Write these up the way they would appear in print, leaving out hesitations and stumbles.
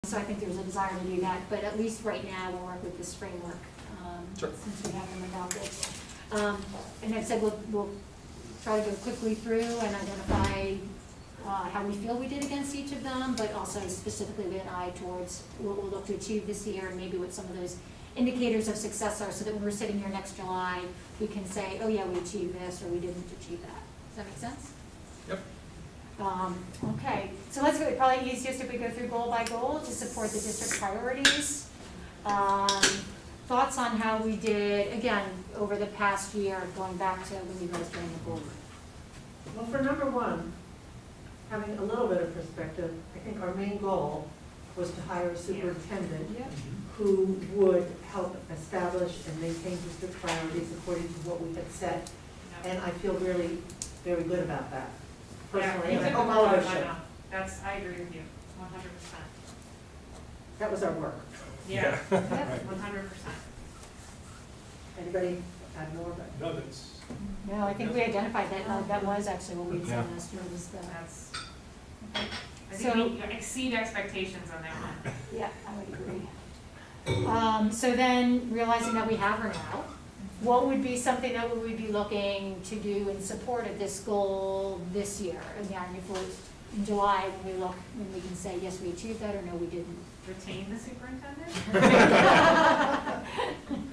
So I think there's a desire to do that, but at least right now we'll work with this framework, Sure. since we have them adopted. And I've said we'll try to go quickly through and identify how we feel we did against each of them, but also specifically with an eye towards what we'll look to achieve this year and maybe what some of those indicators of success are, so that when we're sitting here next July, we can say, oh yeah, we achieved this or we didn't achieve that. Does that make sense? Yep. Okay, so let's go, probably easiest if we go through goal by goal to support the district priorities. Thoughts on how we did, again, over the past year, going back to when you guys joined the board. Well, for number one, having a little bit of perspective, I think our main goal was to hire a superintendent who would help establish and maintain district priorities according to what we had set. And I feel really very good about that. Personally, and I hope all of us should. I agree with you, 100%. That was our work. Yeah, Yep. 100%. Anybody add more? No, that's, No, I think we identified that, that was actually what we Yeah. said last year, was the, That's, okay. I So- think we exceed expectations on that one. Yeah, I would agree. So then, realizing that we have her now, what would be something that we would be looking to do in support of this goal this year? Again, if we're in July, when we look, when we can say, yes, we achieved that, or no, we didn't. Retain the superintendent?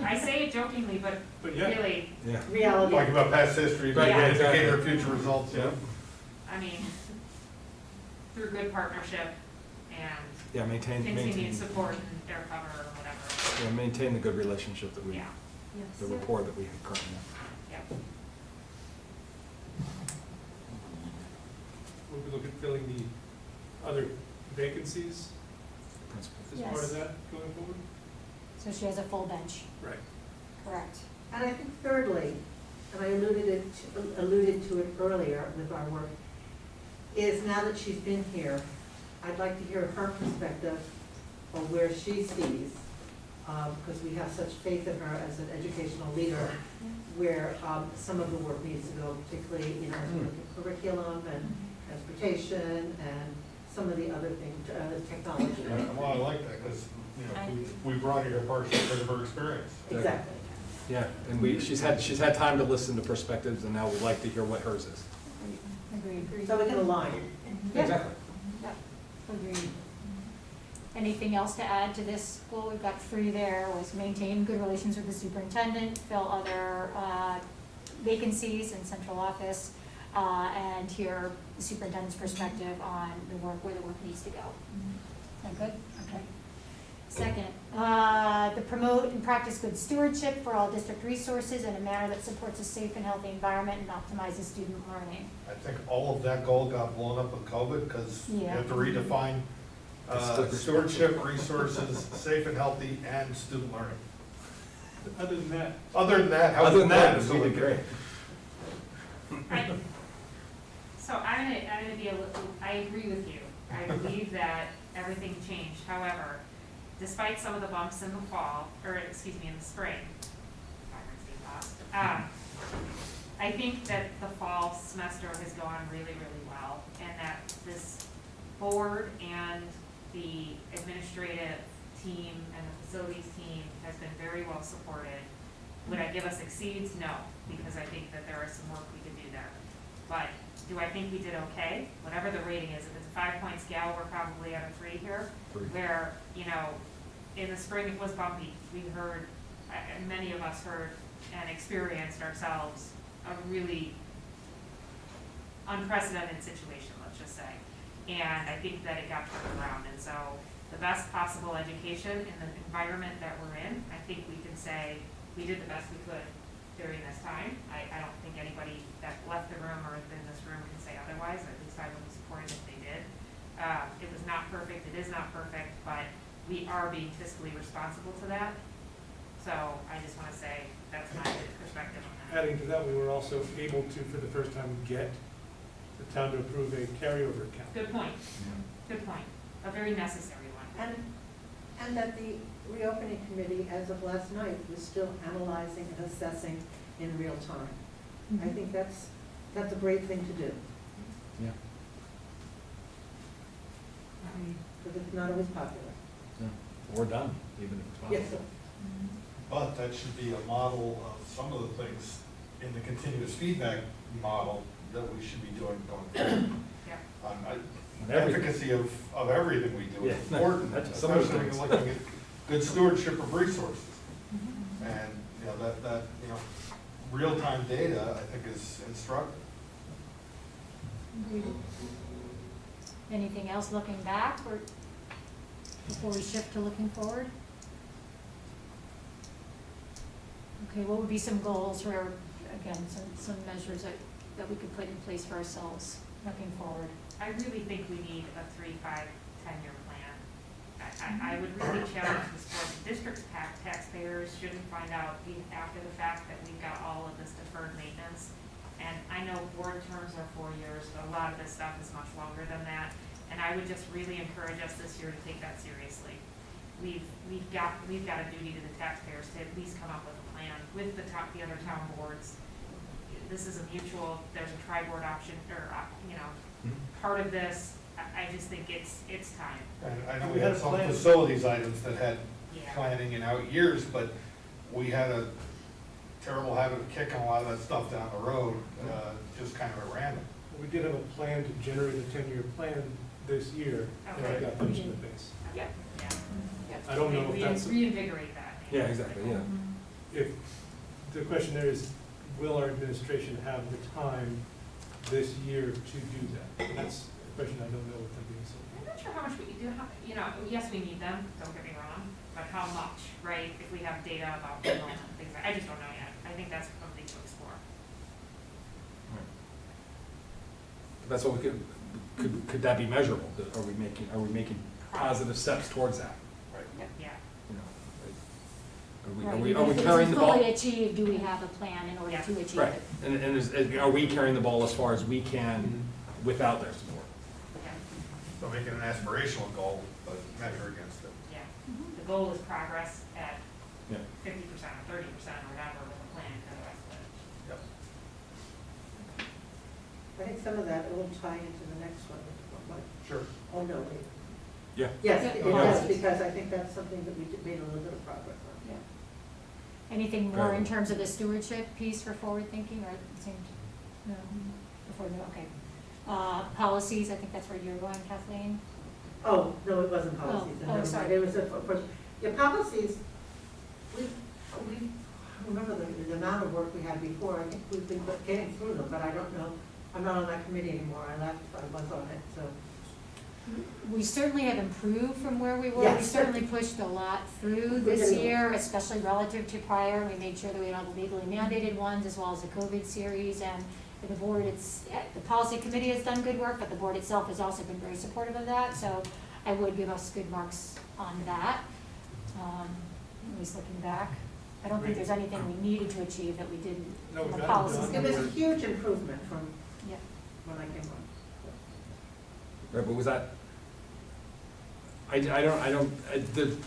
I say it jokingly, but yeah. really, Yeah. Reality. Talking about past history, Right, being yeah, an exactly. indicator of future results, yeah. I mean, through good partnership and Yeah, maintain, continued support and air cover or whatever. yeah, maintain the good relationship that we, Yeah, the rapport that we currently have. yeah. We'll be looking at filling the other vacancies Principal. as part Yes. of that going forward? So she has a full bench, Right. correct? And I think thirdly, and I alluded to it earlier with our work, is now that she's been here, I'd like to hear her perspective on where she sees, because we have such faith in her as an educational leader, where some of the work needs to go, particularly, you know, with curriculum and transportation and some of the other things, technology. Well, I like that, because, you know, we brought her here partially because of her experience. Exactly. Yeah, and she's had time to listen to perspectives, and now we'd like to hear what hers is. Agreed. So we can align. Yeah. Exactly. Yeah, agreed. Anything else to add to this goal? We've got 3 there, was maintain good relations with the superintendent, fill other vacancies in central office, and hear the superintendent's perspective on the work, where the work needs to go. Is that good? Okay. Second, to promote and practice good stewardship for all district resources in a manner that supports a safe and healthy environment and optimizes student learning. I think all of that goal got blown up with COVID, because you Yeah. have to redefine stewardship, resources, safe and healthy, and student learning. Other than that, Other than that, how Other than that, is we did great. So I'm gonna be I agree with you. I believe that everything changed. However, despite some of the bumps in the fall, or excuse me, in the spring, I think that the fall semester has gone really, really well, and that this board and the administrative team and the facilities team has been very well supported. Would I give us exceeds? No, because I think that there is some work we could do there. But do I think we did okay? Whatever the rating is, if it's a 5-point scale, we're probably at a 3 here. 3. Where, you know, in the spring it was bumpy. We heard, many of us heard and experienced ourselves a really unprecedented situation, let's just say. And I think that it got turned around. And so the best possible education in the environment that we're in, I think we can say we did the best we could during this time. I don't think anybody that left the room or in this room can say otherwise. At least I would be supportive if they did. It was not perfect, it is not perfect, but we are being fiscally responsible to that. So I just want to say that's my perspective on that. adding to that, we were also able to, for the first time, get the town to approve a carryover account. Good point, good point. A very necessary one. And that the reopening committee, as of last night, was still analyzing and assessing in real time. I think that's a great thing to do, Yeah. because it's not always popular. Yeah. Or done, even if it's Yes, possible. But that should be a model of some of the things in the continuous feedback model that we should be doing going forward. Yeah. Everything. Efficacy of everything we do is Yeah, important, that's some of the especially when things. you're looking at good stewardship of resources. Mm-hmm. And, you know, that, real-time data, I think, is instructive. Agreed. Anything else looking back or before we shift to looking forward? Okay, what would be some goals or, again, some measures that we could put in place for ourselves looking forward? I really think we need a 3, 5, 10-year plan. I would really challenge this board. The district's taxpayers shouldn't find out after the fact that we've got all of this deferred maintenance. And I know board terms are 4 years, but a lot of this stuff is much longer than that. And I would just really encourage us this year to take that seriously. We've got a duty to the taxpayers to at least come up with a plan with the other town boards. This is a mutual, there's a tri-board option, or, part of this. I just think it's time. And I know We we had had a some plan. facilities items that had Yeah. planning in out years, but we had a terrible habit of kicking a lot of that stuff down the road, just kind of at random. We did have a plan to generate a 10-year plan this year, and Okay. I got punched in the face. Yeah. I don't know if that's, Reinvigorate that. Yeah, exactly, yeah. if, the question there is, will our administration have the time this year to do that? And that's a question I don't know what that means. I'm not sure how much we do, yes, we need them, don't get me wrong, but how much, right? If we have data about enrollment and things, I just don't know yet. I think that's something to explore. That's what we could that be measurable? Are we making positive steps towards that? Right. Yeah. You know, Right, are we even if it's carrying the ball? fully achieved, do we have a plan in order Yeah. to achieve Right, it? and are we carrying the ball as far as we can without their support? Yeah, So make it an aspirational goal, but measure against it. yeah. The goal is progress at Yeah. 50% or 30% or whatever with a plan for the rest of it. Yep. I think some of that will tie into the next one. Sure. Oh, no, wait. Yeah. Yes, Yeah. it Oh, does, yeah. because I think that's something that we made a little bit of progress on. Yeah. Anything more Right. in terms of the stewardship piece for forward thinking, or it seemed, no, before, okay. Policies, I think that's where you're going, Kathleen. Oh, no, it wasn't policies. Oh, Never sorry. mind. It was yeah, policies, we remember the amount of work we had before. I think we've been getting through them, but I don't know. I'm not on that committee anymore. I left, I was on it, so. We certainly have improved from where we were. We Yes. certainly pushed a lot through this year, especially relative to prior. We made sure that we had all the legally mandated ones as well as the COVID series. And for the board, the policy committee has done good work, but the board itself has also been very supportive of that. So I would give us good marks on that, at least looking back. I don't think there's anything we needed to achieve that we didn't No, from we the got it policies. done. It was a huge improvement from Yeah. when I came on. Right, but was that, the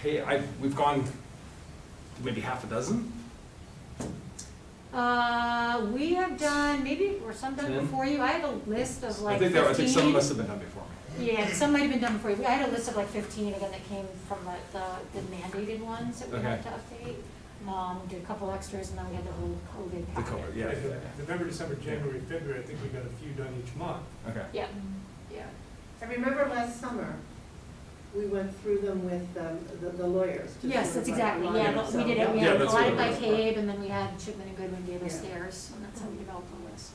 pay, we've gone maybe half a dozen? We have done, maybe, or some done 10? before you. I have a list of like I think 15. I think some must have been done before me. Yeah, some might have been done before you. I had a list of like 15, again, that came from the mandated ones that we had to update. We did a couple extras, and then we had the whole COVID The packet. color, yeah. November, December, January, February, I think we got a few done each month. Okay. Yeah, yeah. I remember last summer, we went through them with the lawyers. to Yes, sort that's of like exactly, line yeah, it, but so- we did it, we Yeah, had that's what collided it by was. Cabe, and then we had Shipman and Goodwin gave us Yeah. theirs, and that's how we developed the list.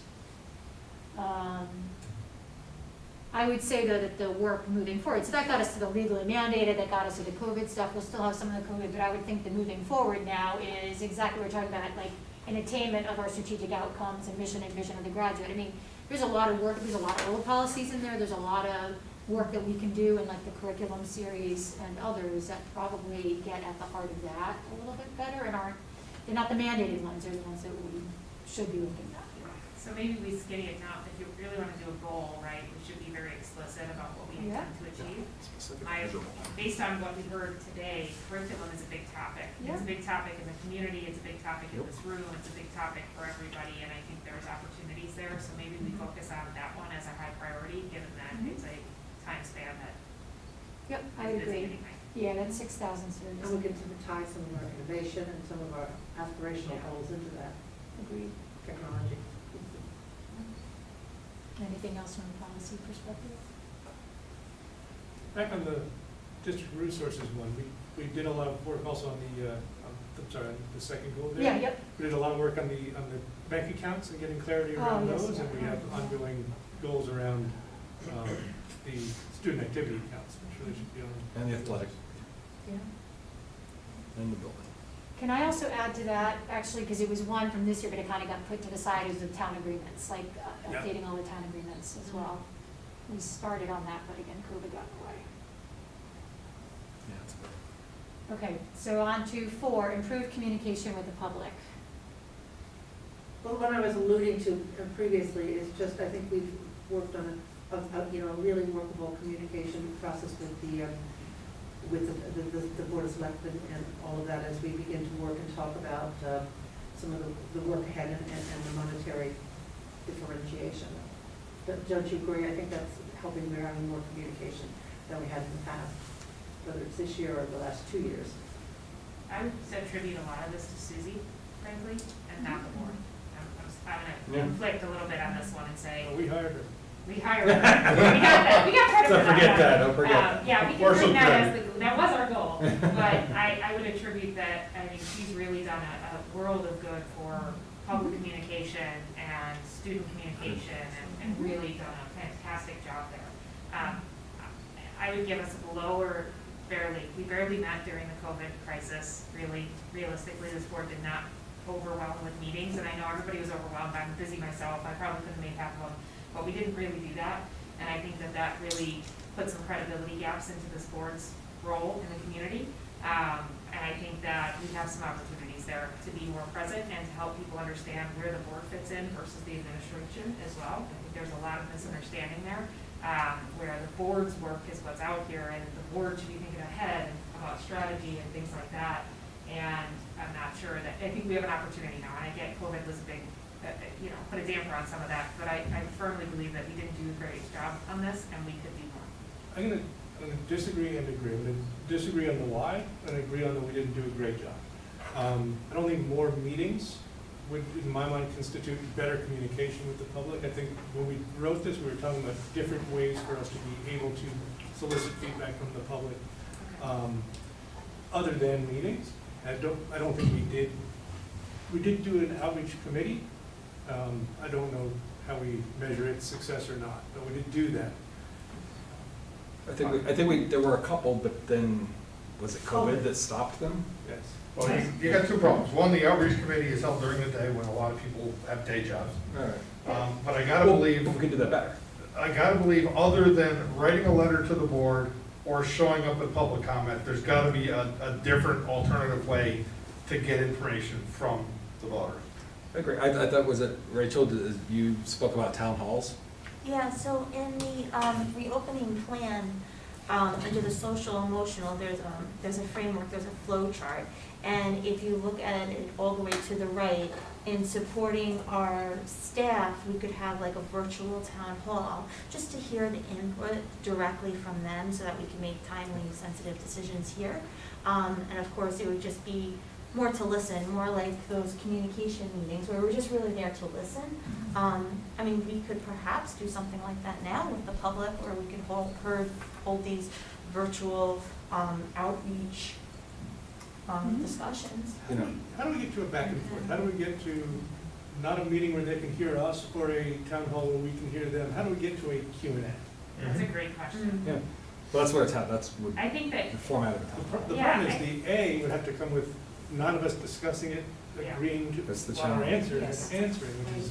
I would say though that the work moving forward, so that got us to the legally mandated, that got us to the COVID stuff, we'll still have some of the COVID, but I would think the moving forward now is exactly what we're talking about, like an attainment of our strategic outcomes and vision of the graduate. I mean, there's a lot of work, there's a lot of old policies in there, there's a lot of work that we can do in like the curriculum series and others that probably get at the heart of that a little bit better and they're not the mandated ones, they're the ones that we should be looking at. So maybe we skinny it down. If you really want to do a goal, right, we should be very explicit about what we intend to achieve. Specific, My, measurable. based on what we heard today, curriculum is a big topic. Yeah. It's a big topic in the community, it's a big topic in this room, it's a big topic for everybody, and I think there's opportunities there, so maybe we focus on that one as a high priority, given that Mhm. it's a time span that Yep, I as would busy agree. anyway. Yeah, that's 6,000 And students. we get to tie some of our innovation and some of our aspirational Yeah. goals into that Agreed. technology. Anything else from a policy perspective? Back on the district resources one, we did a lot of work also on I'm sorry, on the second goal there. Yeah, yep. We did a lot of work on the bank accounts and getting clarity Oh, around yes, those, yeah. and we have ongoing goals around the student activity accounts, which really should be on. And the athletic, Yeah. and the building. Can I also add to that, actually, because it was one from this year, but it kind of got put to the side, is the town agreements, like Yeah. updating all the town agreements as well. We started on that, but again, COVID got in the way. Yeah, it's good. Okay, so on to 4, improved communication with the public. Well, what I was alluding to previously is just, I think we've worked on a really workable communication process with the Board of Selectmen and all of that as we begin to work and talk about some of the work ahead and the monetary differentiation. Don't you agree? I think that's helping. We're having more communication than we had in the past, whether it's this year or the last 2 years. I would attribute a lot of this to Susie, frankly, and not the board. I'm Yeah. gonna conflict a little bit on this one and say, We hired her. we hired her. We got credit for Don't that. forget that, don't forget that. Yeah, we can Partial bring that credit. as that was our goal, but I would attribute that, I mean, she's really done a world of good for public communication and student communication and really done a fantastic job there. I would give us a lower, we barely met during the COVID crisis, really, realistically, this board did not overwhelm with meetings, and I know everybody was overwhelmed, I'm busy myself, I probably couldn't make half of them, but we didn't really do that, and I think that really put some credibility gaps into this board's role in the community, and I think that we have some opportunities there to be more present and to help people understand where the board fits in versus the administration as well. I think there's a lot of misunderstanding there, where the board's work is what's out here, and the board should be thinking ahead about strategy and things like that. And I'm not sure that, I think we have an opportunity now, and I get COVID was a big, put a damper on some of that, but I firmly believe that we didn't do a great job on this, and we could do more. I'm gonna disagree and agree. I'm gonna disagree on the why, and agree on that we didn't do a great job. I don't think more meetings would, in my mind, constitute better communication with the public. I think when we wrote this, we were talking about different ways for us to be able to solicit feedback from the public, other than meetings. I don't think we did. We did do an outreach committee. I don't know how we measure its success or not, but we did do that. I think there were a couple, but then, was it COVID that stopped them? Yes. Well, you got two problems. One, the outreach committee is held during the day when a lot of people have day jobs. All right. But I gotta Well, believe, we could do that better. I gotta believe, other than writing a letter to the board or showing up at public comment, there's gotta be a different alternative way to get information from the voters. I agree. I thought, was it, Rachel, you spoke about town halls? Yeah, so in the reopening plan, under the social emotional, there's a framework, there's a flow chart. And if you look at it all the way to the right, in supporting our staff, we could have like a virtual town hall, just to hear the input directly from them so that we can make timely, sensitive decisions here. And of course, it would just be more to listen, more like those communication meetings where we're just really there to listen. I mean, we could perhaps do something like that now with the public, where we could hold these virtual outreach discussions. You know, How do we get to a back and forth? How do we get to not a meeting where they can hear us or a town hall where we can hear them? How do we get to a Q&A? That's a great question. yeah. Well, that's where it's at. That's what I think that the format of the town hall. The Yeah, problem is the A would have to come with none of us discussing it, Yeah. agreeing to That's the our challenge. answer Yes. and answering, which is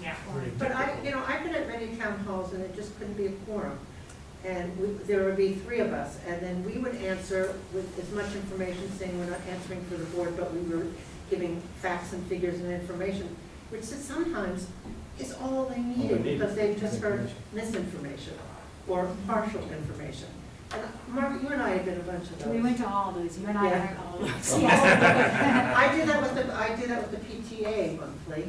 Yeah. very But difficult. I've been at many town halls and it just couldn't be a quorum. And there would be 3 of us, and then we would answer with as much information, saying we're not answering for the board, but we were giving facts and figures and information, which sometimes is all they needed, need because they've just heard information. misinformation or partial information. And Mark, you and I have been a bunch of those. We went to all those, you and I Yeah. went to all those. I do that with the PTA monthly.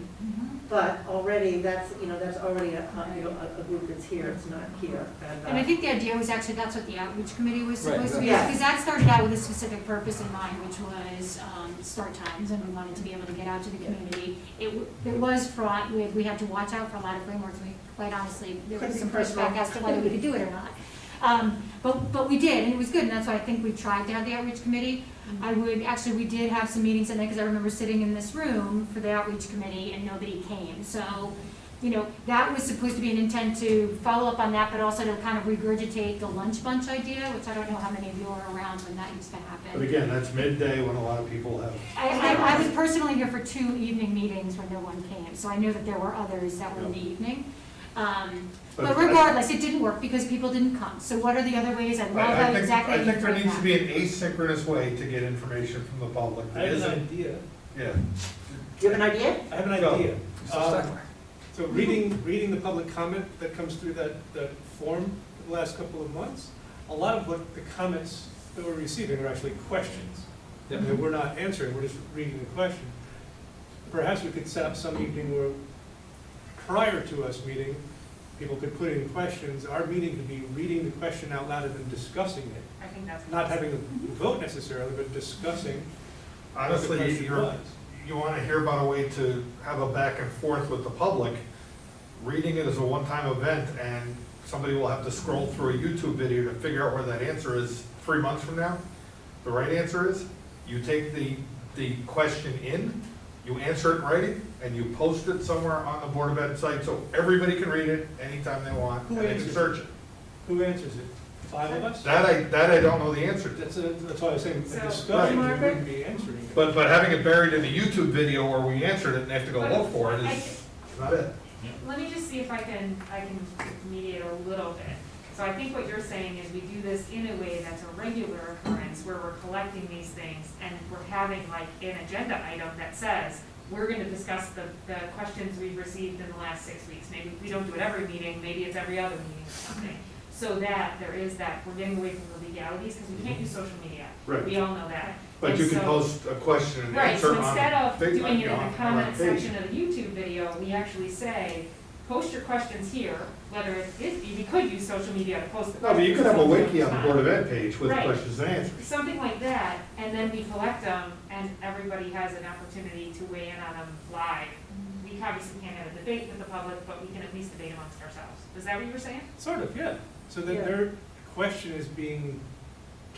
But already, that's already a group that's here, it's not here. And I think the idea was actually, that's what the outreach committee was Right, supposed to be, exactly. because that started out with a specific purpose in mind, which was start times, and we wanted to be able to get out to the community. It was fraught with, we had to watch out for a lot of frameworks, we, quite honestly, there was Couldn't some be personal. pushback as to whether we could do it or not. But we did, and it was good, and that's why I think we tried to have the outreach committee. We did have some meetings that night, because I remember sitting in this room for the outreach committee and nobody came. So, that was supposed to be an intent to follow up on that, but also to kind of regurgitate the lunch bunch idea, which I don't know how many of you were around when that used to happen. But again, that's midday when a lot of people have. I was personally here for 2 evening meetings when no one came, so I know that there were others that were in the evening. But regardless, it didn't work because people didn't come. So what are the other ways? I love how exactly I you think there framed needs to that. be an asynchronous way to get information from the public. I That have an isn't- idea. Yeah. You have an idea? I have an Go. idea. So So reading the public comment that comes through that form the last couple of months, a lot of what the comments that we're receiving are actually questions. Yep. And we're not answering, we're just reading the question. Perhaps we could set up some evening where, prior to us meeting, people could put in questions. Our meeting could be reading the question out loud and then discussing it. I think that's. Not having a vote necessarily, but discussing what the Honestly, question was. you want to hear about a way to have a back and forth with the public. Reading it as a one-time event, and somebody will have to scroll through a YouTube video to figure out where that answer is 3 months from now. The right answer is, you take the question in, you answer it in writing, and you post it somewhere on the Board of Ed site, so everybody can read it anytime they want, Who and they can answers search it. Who answers it? 5 of us? That I don't know the answer to. That's why I was saying, So- a discussion, we Margaret? wouldn't be answering it. But having it buried in the YouTube video where we answered it and they have to go But look for it I- is not it. Let me just see if I can mediate a little bit. So I think what you're saying is we do this in a way that's a regular occurrence, where we're collecting these things, and we're having like an agenda item that says, we're gonna discuss the questions we've received in the last 6 weeks. Maybe we don't do it every meeting, maybe it's every other meeting or something. So that there is that, we're getting away from the legalities, because we can't use social media. Right. We all know that. But And you can so- post a question and Right, answer so on. instead of big- doing it you in know, the on comment that page. section of the YouTube video, we actually say, post your questions here, whether we could use social media to post the No, questions. but you could have a some wiki on the time. Board of Ed page with Right. questions and answers. Something like that, and then we collect them, and everybody has an opportunity to weigh in on them live. We obviously can't have a debate with the public, but we can at least debate amongst ourselves. Is that what you were saying? Sort of, yeah. So that Yeah. their question is being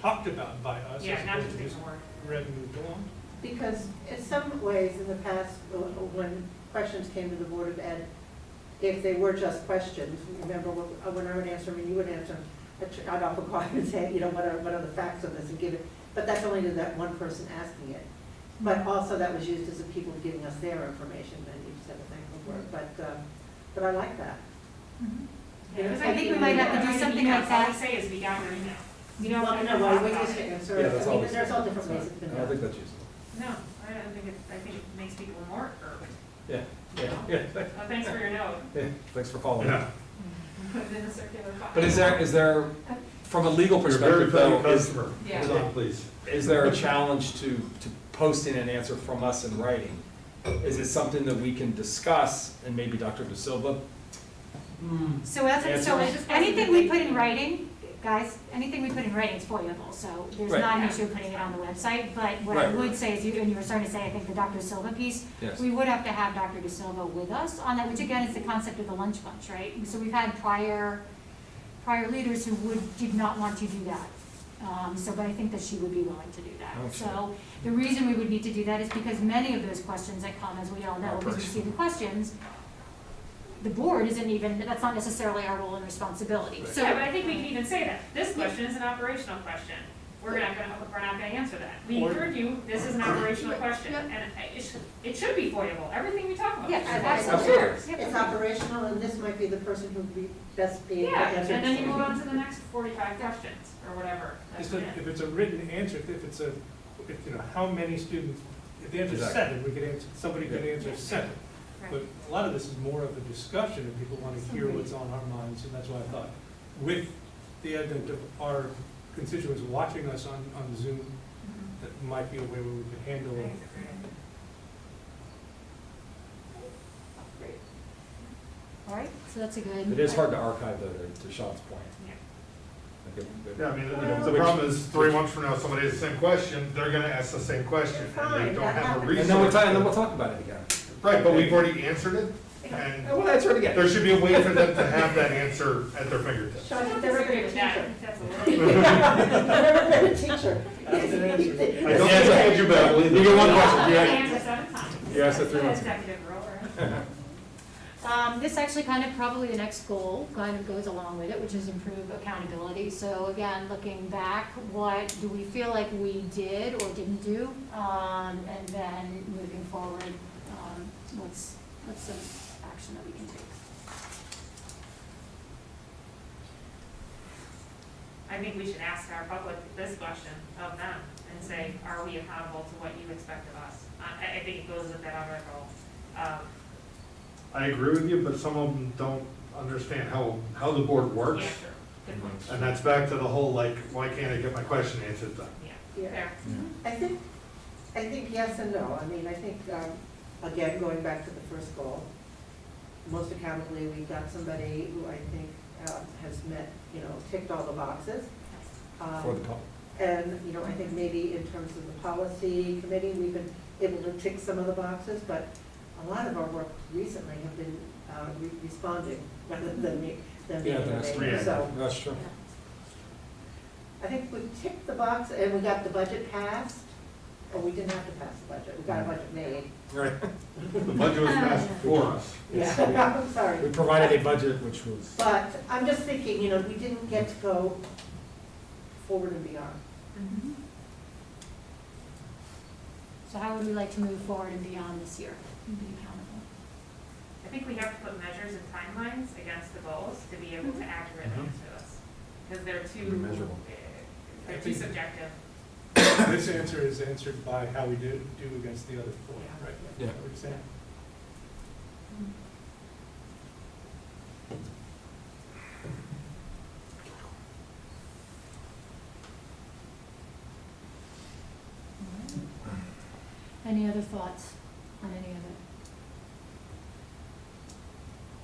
talked about by us as Yeah, not opposed just to being just a word. read and moved along. Because in some ways, in the past, when questions came to the Board of Ed, if they were just questions, remember when I would answer them and you would answer them, I'd often call you and say, what are the facts of this, and give it, but that's only to that one person asking it. But also that was used as the people giving us their information, and you said a thankful word, but I like that. Mhm. Yeah, Because I think we might have to do something like that. All we say is we got your email. We don't Well, have to no, talk we about used to it. answer, Yeah, that's I mean, always- there's all different ways it's I been don't done. think that's useful. No, I don't think I think it makes people more irked. Yeah, yeah. Oh, thanks for your note. Yeah, thanks for following. Yeah. Put it in the circular file. But is there, from a legal You're a very perspective valued though, is, customer. Yeah. Hold on, please. is there a challenge to posting an answer from us in writing? Is it something that we can discuss, and maybe Dr. De Silva? So anything we put in writing, guys, anything we put in writing is foilable, so there's Right. not an issue putting it on the website. But what I Right. would say is, and you were starting to say, I think the Dr. Silva piece, Yes. we would have to have Dr. De Silva with us on that, which again is the concept of the lunch bunch, right? So we've had prior leaders who did not want to do that. But I think that she would be willing to do that. Oh, sure. So the reason we would need to do that is because many of those questions that come, as we all know, Are because we personal. see the questions, the board isn't even, that's not necessarily our role and responsibility. So Yeah, but I think we can even say that. This question is an operational question. We're not gonna answer that. We Or- heard you, this is an operational question, Yep. and it should be foilable. Everything we talk about. Yeah, should be absolutely. foilable. Yep. It's operational, and this might be the person who would be best be able to Yeah, answer. and then you move on to the next 45 questions, or whatever. Just That's that it. if it's a written answer, how many students, if the answer's Exactly. 7, we could answer, somebody could Yeah. answer 7. But a lot of this is more of a discussion, and people want to hear what's on our minds, and that's why I thought, with the advent of our constituents watching us on Zoom, Mhm. that might be a way where we could handle I it. think it's a great idea. Great. All right, so that's a good. It is hard to archive though, to Sean's point. Yeah. Like Yeah, I mean, Well- the problem is 3 months from now, somebody has the same question, they're gonna ask the same question, and they Fine, don't that have a happens. resource. And then we'll talk about it again. Right, but we've already answered it, and Well, answer it again. there should be a way for them to have that answer at their fingertips. Sean, I you've don't never disagree been a with that. teacher. That's a You've little. never been a teacher. I don't Yes, think you better believe it. You get one question. I You answered 7 times. You asked it 3 months ago. Executive role, right? This actually kind of, probably the next goal kind of goes along with it, which is improve accountability. So again, looking back, what do we feel like we did or didn't do? And then moving forward, what's some action that we can take? I think we should ask our public this question of them and say, are we accountable to what you expect of us? I think it goes with that other goal. I agree with you, but some of them don't understand how the board works. Yeah, sure. Good point. And that's back to the whole, like, why can't I get my question answered then? Yeah, Yeah. fair. I think yes and no. I mean, I think, again, going back to the first goal, most accountably, we got somebody who I think has met, ticked all the boxes. For the public. And, I think maybe in terms of the policy committee, we've been able to tick some of the boxes, but a lot of our work recently have been responding rather than being Yeah, that's made. true. So That's true. I think we ticked the box and we got the budget passed, or we didn't have to pass the budget. We got a budget made. Right. The budget was passed for us. Yeah, I'm sorry. We provided a budget which was, But I'm just thinking, we didn't get to go forward and beyond. Mm-hmm. So how would we like to move forward and beyond this year and be accountable? I think we have to put measures and timelines against the goals to be able to accurately Mhm. answer this. Because they're Be too, measurable. they're too subjective. This answer is answered by how we do against the other four, Yeah. right? Yeah. What you're saying? Any other thoughts on any of it?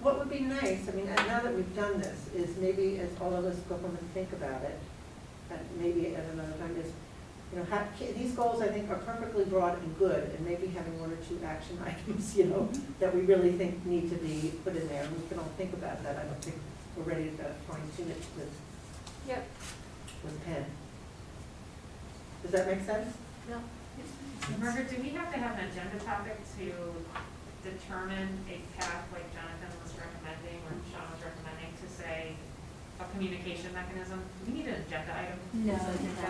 What would be nice, I mean, now that we've done this, is maybe as all of us go home and think about it, and maybe at another time, is, these goals, I think, are perfectly broad and good, and maybe having 1 or 2 action items, that we really think need to be put in there, and we can all think about that. I don't think we're ready to fine tune it with pen. Does that make sense? No. Margaret, do we have to have an agenda topic to determine a path like Jonathan was recommending or Sean was recommending to say a communication mechanism? Do we need an agenda item? No, Something like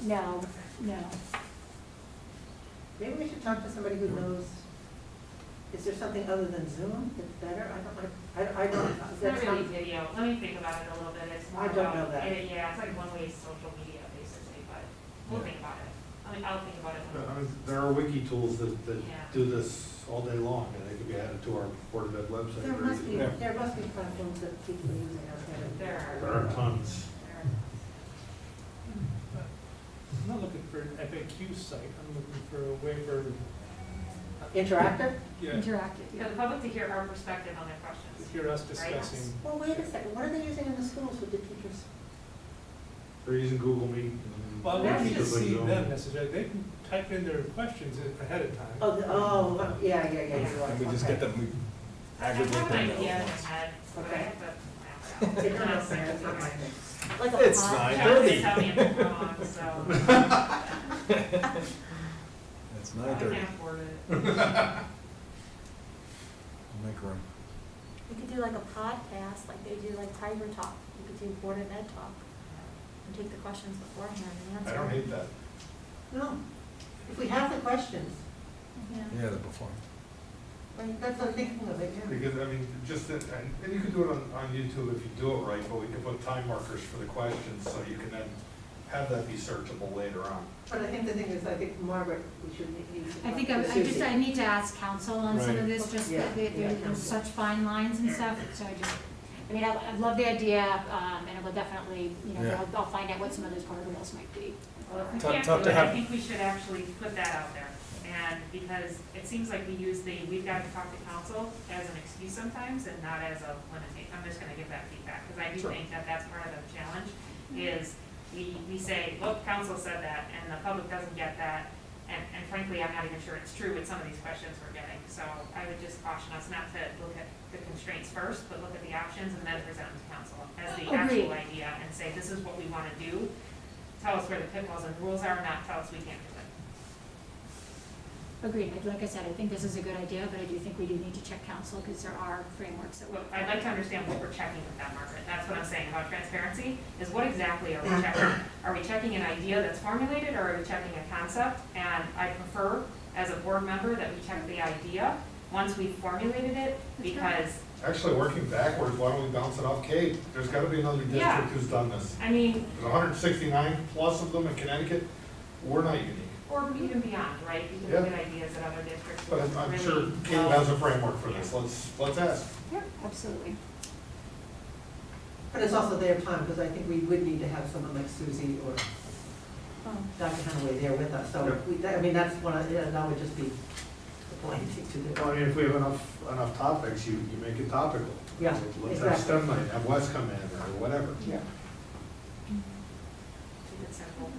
that? no. Maybe we should talk to somebody who knows, is there something other than Zoom that's better? I don't. It's not really video. Let me think about it a little bit. It's more I don't about, know that. yeah, it's like one-way social media basically, but we'll think about it. I'll think about it. I mean, there are wiki tools that Yeah. do this all day long, and they could be added to our Board of Ed website. There very must be, easily. Yeah. there must be platforms that people are using out there. There are tons. I'm not looking for an FAQ site, I'm looking for a way for, Interactive? Interactive, For yeah. the public to hear our perspective on their to questions. hear us discussing. Well, wait a second, what are they using in the schools with the teachers? They're using Google Meet. and Well, I That's don't need to teachers like see Zoom. them necessarily, they can type in their questions ahead of time. Yeah, you're right. and we just get them, we I have aggregate an them. idea in my head, but I Okay. have to. It's It's not not simple. it's not my thing. Like a It's pod- fine. John can tell me if I'm wrong, so It's I 9:30. can't afford it. Make room. You could do like a podcast, like they do like Tiger Talk, you could do Board of Ed Talk, and take the questions beforehand and answer. I don't hate that. No, if we have the questions, Yeah, the before. that's what I'm thinking of it, yeah. Because, I mean, and you can do it on YouTube if you do it right, but we can put time markers for the questions, so you can then have that be searchable later on. But I think the thing is, I think Margaret, we should need to I talk think to Susie. I need to ask counsel on some of Right. this, just Yeah, that yeah. there's such fine lines and stuff, so I just, I mean, I love the idea, and it will definitely, you know, Yeah. I'll find out what some of those guardrails might be. Well, if we Tough- can't tough do to it, I have- think we should actually put that out there. And because it seems like we use we've got to talk to council as an excuse sometimes and not as a limitation. I'm just gonna give that feedback, because I do Sure. think that that's part of the challenge, is we say, look, council said that, and the public doesn't get that. And frankly, I'm not even sure it's true with some of these questions we're getting. So I would just caution us not to look at the constraints first, but look at the options and then present them to council as the actual Agreed. idea and say, this is what we want to do. Tell us where the pitfalls and rules are, not tell us we can't do it. Agreed, like I said, I think this is a good idea, but I do think we do need to check council, because there are frameworks that. Look, I'd like to understand what we're checking with that, Margaret. That's what I'm saying about transparency, is what exactly are we checking? Are we checking an idea that's formulated, or are we checking a concept? And I prefer, as a board member, that we check the idea once we've formulated it, because, Actually, working backwards, why don't we bounce it off Kate? There's gotta be another Yeah. district who's done this. I mean, There's 169 plus of them in Connecticut. We're not unique. or even beyond, right? You can look at ideas that other districts But will I'm really sure Kate well- has a framework for this. Let's ask. Yeah, absolutely. But it's also their time, because I think we would need to have someone like Susie or Dr. Hanaway there with us. So, I mean, that's one of, that would just be the point to do. Well, I mean, if we have enough topics, you make it topical. Yeah, Let's have exactly. STEM night, have Wes come in, or whatever. Yeah. Keep it simple.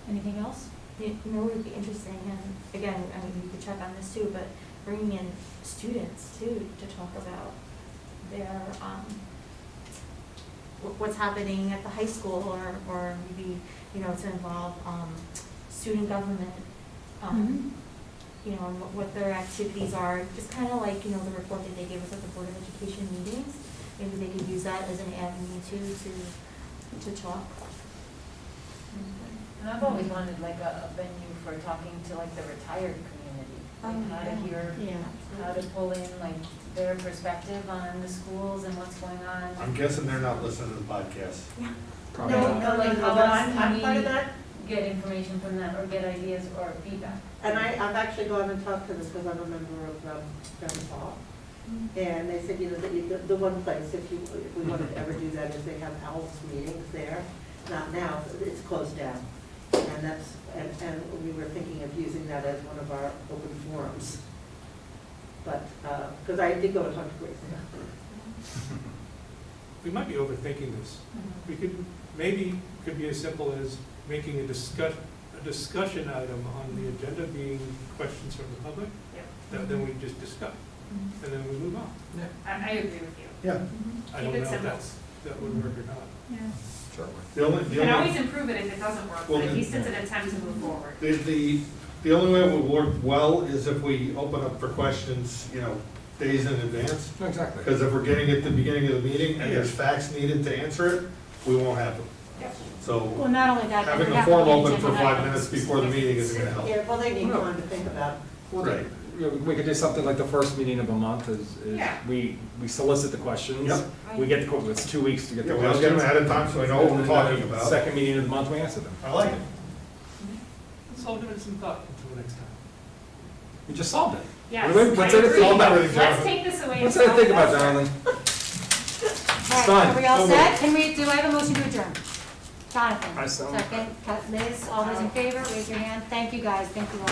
Anything else? You know, it would be interesting, and again, I mean, you could check on this too, but bringing in students too, to talk about their, what's happening at the high school, or maybe, you know, to involve, student government, you know, and what their activities are, just kind of like, you know, the report that they gave us at the Board of Education meetings. Maybe they could use that as an avenue too, to talk. And I've always wanted like a venue for talking to like the retired community, like how to hear, Yeah. how to pull in like their perspective on the schools and what's going on. I'm guessing they're not listening to the podcast. Probably No, not. no, Like, no, how but else I'm do part of we that. get information from them or get ideas or feedback? And I've actually gone and talked to them, because I'm a member of Dennis Hall. And they said, you know, that the one place, if we wanted to ever do that, is they have owls meetings there. Not now, it's closed down. And that's, and we were thinking of using that as one of our open forums. But, because I did go and talk to Grace. We might be overthinking this. We could, maybe, could be as simple as making a discussion item on the agenda being questions from the public, Yep. that then we just discuss, and then we move on. I agree with you. Yeah. I Keep don't it know if simple. that would work or not. Yeah. Sure. You can always improve it if it doesn't work, Well, but at then- least it's an attempt to move forward. The only way it would work well is if we open up for questions, you know, days in advance. Exactly. Because if we're getting at the beginning of the meeting and there's facts needed to answer it, we won't have them. So Well, not only that, but having we the have to form be open for agenda 5 items. minutes before the meeting isn't gonna help. Yeah, well, they need No. time to think about. Well, Right. we could do something like the first meeting of a month is Yeah. we solicit the questions. Yep. We get the, it's 2 weeks to get the Yeah, we'll questions. get them ahead of time so we know what we're And talking then the about. Second meeting of the month, we answer them. I like it. Let's all give it some thought until next time. We just solved it. Yes, What's I there to agree. think about? Let's take this away. What's and there to think solve about, that. Jonathan? All right, Done. are we all So set? moved. Can we, do I have a motion to adjourn? Jonathan? I so- Second, Liz, all those in favor, raise your hand. Thank you, guys, thank you all.